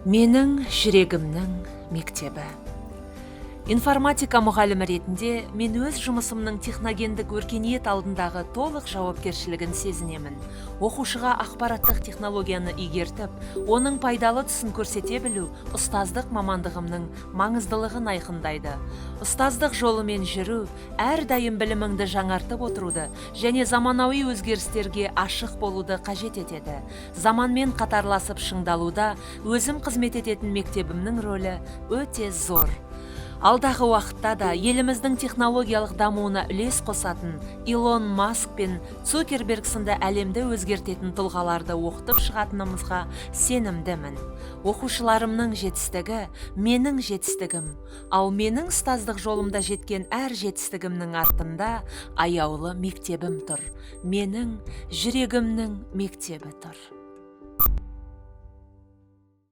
Менің жүрегімнің мектебі. Информатика мұғалімі ретінде мен өз жұмысымның техногендік өркениет алдындағы толық жауапкершілігін сезінемін. Оқушыға ақпараттық технологияны игертіп, оның пайдалы тұсын көрсете білу ұстаздық мамандығымның маңыздылығын айқындайды. Ұстаздық жолымен жүру әрдайым біліміңді жаңартып отыруды және заманауи өзгерістерге ашық болуды қажет етеді. Заманмен қатарласып шыңдалуда өзім қызмет ететін мектебімнің рөлі өте зор. Алдағы уақытта да еліміздің технологиялық дамуына үлес қосатын Илон Маск пен Цукерберг сынды әлемді өзгертетін тұлғаларды оқытып шығатынымызға сенімдімін. Оқушыларымның жетістігі менің жетістігім, ал менің ұстаздық жолымда жеткен әр жетістігімнің артында аяулы мектебім тұр. Менің жүрегімнің мектебі тұр.